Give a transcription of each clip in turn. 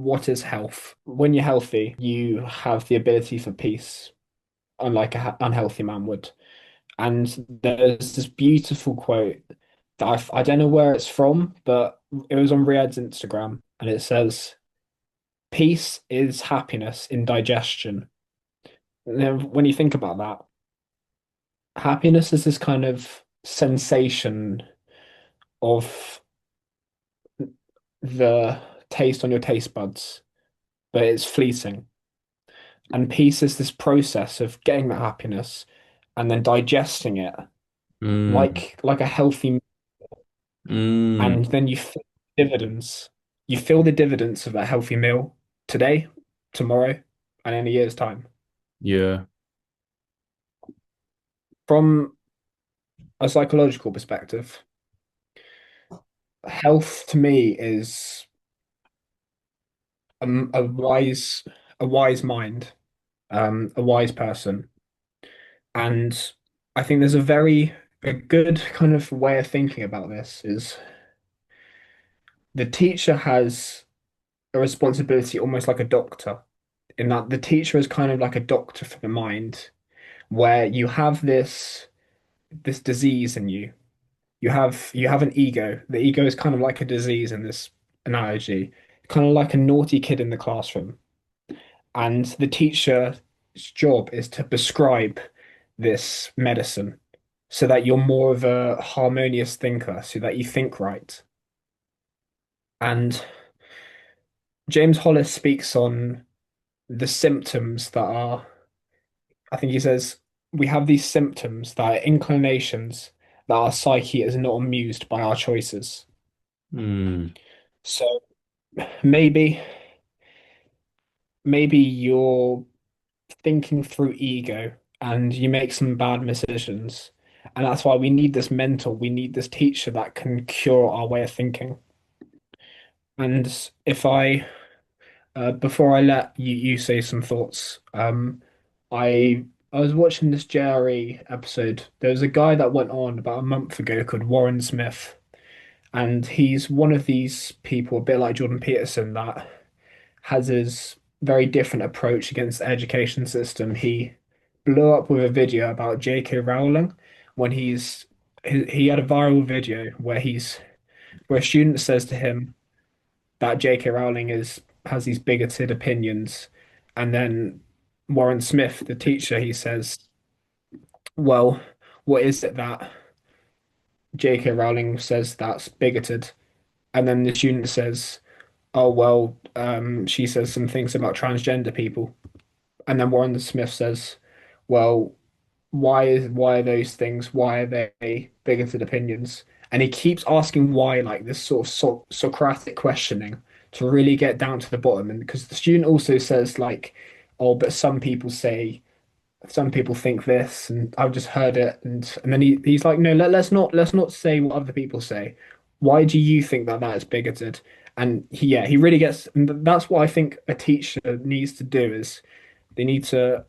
what is health? When you're healthy, you have the ability for peace, unlike a unhealthy man would. And there's this beautiful quote that I don't know where it's from, but it was on Riyadh's Instagram, and it says, "Peace is happiness in digestion." And then when you think about that, happiness is this kind of sensation of the taste on your taste buds, but it's fleeting. And peace is this process of getting that happiness and then digesting it Mm, like a healthy, mm, and then you feel dividends. You feel the dividends of that healthy meal today, tomorrow, and in a year's time. yeah. From a psychological perspective, health to me is a wise mind, a wise person. And I think there's a good kind of way of thinking about this is the teacher has a responsibility almost like a doctor, in that the teacher is kind of like a doctor for the mind, where you have this disease in you. You have an ego. The ego is kind of like a disease in this analogy, kind of like a naughty kid in the classroom. And the teacher's job is to prescribe this medicine so that you're more of a harmonious thinker, so that you think right. And James Hollis speaks on the symptoms that are, I think he says, we have these symptoms that are inclinations that our psyche is not amused by our choices. Mm, So maybe, maybe you're thinking through ego and you make some bad decisions. And that's why we need this mentor, we need this teacher that can cure our way of thinking. And if I before I let you say some thoughts, I was watching this JRE episode. There was a guy that went on about a month ago called Warren Smith, and he's one of these people, a bit like Jordan Peterson, that has his very different approach against the education system. He blew up with a video about J.K. Rowling when he had a viral video where a student says to him that J.K. Rowling is has these bigoted opinions, and then Warren Smith, the teacher, he says, "Well, what is it that J.K. Rowling says that's bigoted?" And then the student says, "Oh well, she says some things about transgender people." And then Warren Smith says, "Well, why are those things? Why are they bigoted opinions?" And he keeps asking why, like this sort of Socratic questioning to really get down to the bottom. And because the student also says like, "Oh, but some people think this," and I've just heard it, and then he's like, "No, let's not say what other people say. Why do you think that that is bigoted?" And he really gets, and that's what I think a teacher needs to do is they need to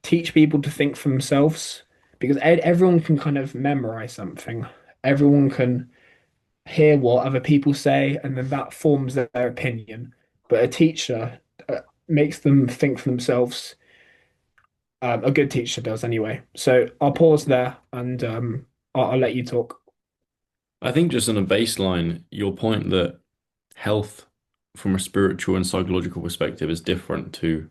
teach people to think for themselves, because everyone can kind of memorize something. Everyone can hear what other people say, and then that forms their opinion. But a teacher makes them think for themselves. A good teacher does anyway. So I'll pause there and I'll let you talk. I think just on a baseline, your point that health from a spiritual and psychological perspective is different to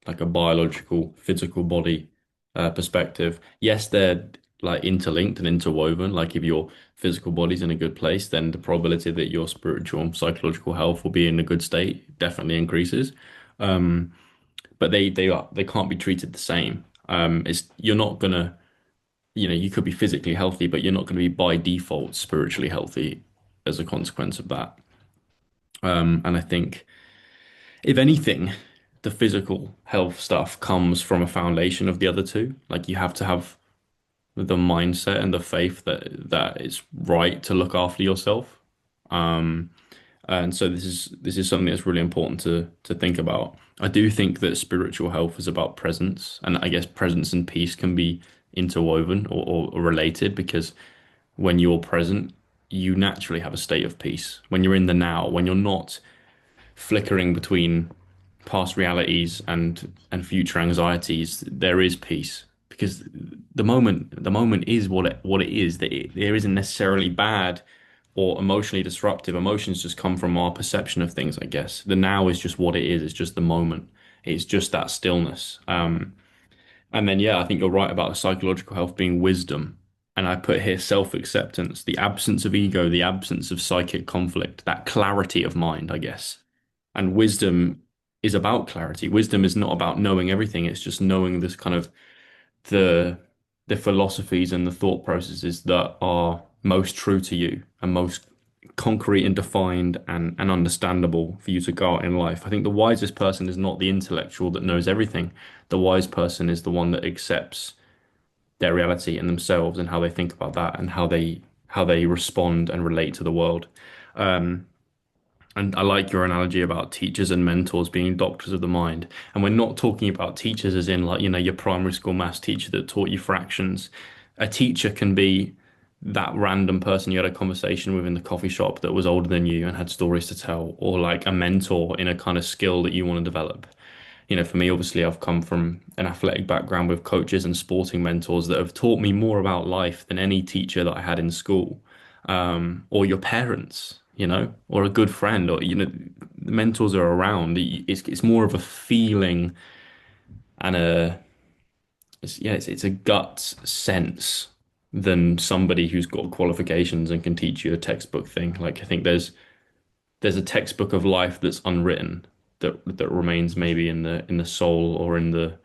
like a biological, physical body perspective. Yes, they're like interlinked and interwoven. Like if your physical body's in a good place, then the probability that your spiritual and psychological health will be in a good state definitely increases. Um, but they can't be treated the same. It's you're not gonna, you could be physically healthy, but you're not going to be by default spiritually healthy as a consequence of that. And I think, if anything, the physical health stuff comes from a foundation of the other two. Like you have to have the mindset and the faith that it's right to look after yourself. Um, and so this is something that's really important to think about. I do think that spiritual health is about presence, and I guess presence and peace can be interwoven or related because when you're present, you naturally have a state of peace. When you're in the now, when you're not flickering between past realities and future anxieties, there is peace because the moment is what it is. That there isn't necessarily bad or emotionally disruptive. Emotions just come from our perception of things, I guess. The now is just what it is. It's just the moment. It's just that stillness. And then, yeah, I think you're right about psychological health being wisdom. And I put here self-acceptance, the absence of ego, the absence of psychic conflict, that clarity of mind, I guess. And wisdom is about clarity. Wisdom is not about knowing everything. It's just knowing this kind of the the philosophies and the thought processes that are most true to you and most concrete and defined and understandable for you to go out in life. I think the wisest person is not the intellectual that knows everything. The wise person is the one that accepts their reality and themselves and how they think about that and how they respond and relate to the world. Um, and I like your analogy about teachers and mentors being doctors of the mind. And we're not talking about teachers as in like, your primary school maths teacher that taught you fractions. A teacher can be that random person you had a conversation with in the coffee shop that was older than you and had stories to tell, or like a mentor in a kind of skill that you want to develop. For me, obviously, I've come from an athletic background with coaches and sporting mentors that have taught me more about life than any teacher that I had in school, or your parents, or a good friend, or the mentors are around. It's more of a feeling and it's a gut sense than somebody who's got qualifications and can teach you a textbook thing. Like I think there's a textbook of life that's unwritten that remains maybe in the soul or in the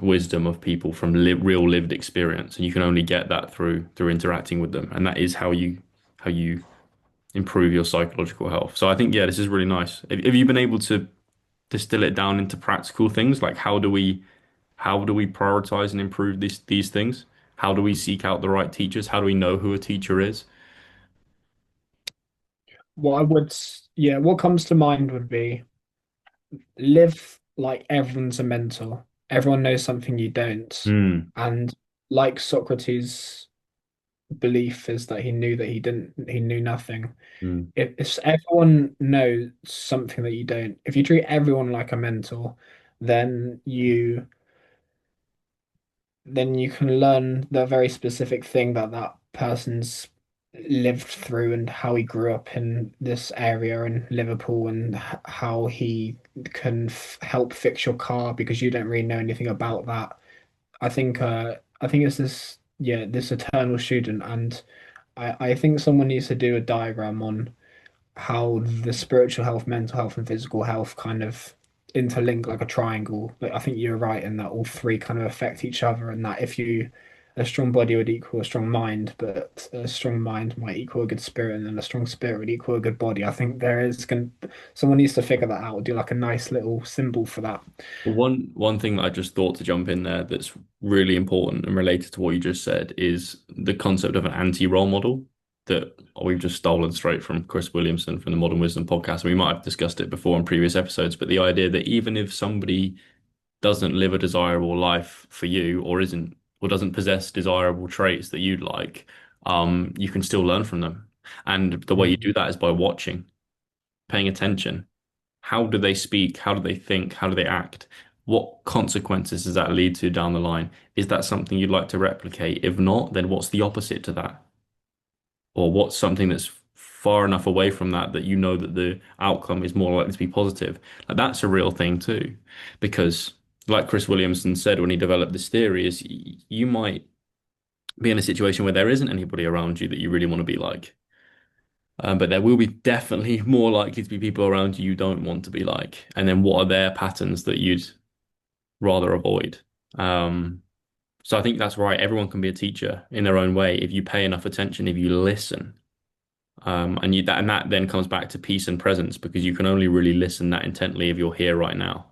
wisdom of people from real lived experience, and you can only get that through interacting with them, and that is how you improve your psychological health. So I think yeah, this is really nice. Have you been able to distill it down into practical things like how do we prioritize and improve these things? How do we seek out the right teachers? How do we know who a teacher is? What I would, yeah, what comes to mind would be live like everyone's a mentor. Everyone knows something you don't. Hmm. And like Socrates' belief is that he knew that he knew nothing. Hmm. If everyone knows something that you don't, if you treat everyone like a mentor, then you can learn the very specific thing that that person's lived through and how he grew up in this area in Liverpool and how he can help fix your car because you don't really know anything about that. I think it's this, yeah, this eternal student, and I think someone needs to do a diagram on how the spiritual health, mental health, and physical health kind of interlink like a triangle. Like I think you're right in that all three kind of affect each other, and that if you a strong body would equal a strong mind, but a strong mind might equal a good spirit, and then a strong spirit would equal a good body. I think someone needs to figure that out, do like a nice little symbol for that. Well, one thing that I just thought to jump in there that's really important and related to what you just said is the concept of an anti-role model that we've just stolen straight from Chris Williamson from the Modern Wisdom podcast. We might have discussed it before in previous episodes, but the idea that even if somebody doesn't live a desirable life for you or isn't or doesn't possess desirable traits that you'd like, you can still learn from them. And the way you do Mm. that is by watching, paying attention. How do they speak? How do they think? How do they act? What consequences does that lead to down the line? Is that something you'd like to replicate? If not, then what's the opposite to that? Or what's something that's far enough away from that that you know that the outcome is more likely to be positive? Like that's a real thing too, because like Chris Williamson said when he developed this theory, is you might be in a situation where there isn't anybody around you that you really want to be like. But there will be definitely more likely to be people around you don't want to be like. And then what are their patterns that you'd rather avoid? Um, so I think that's right. Everyone can be a teacher in their own way if you pay enough attention, if you listen. And that then comes back to peace and presence because you can only really listen that intently if you're here right now.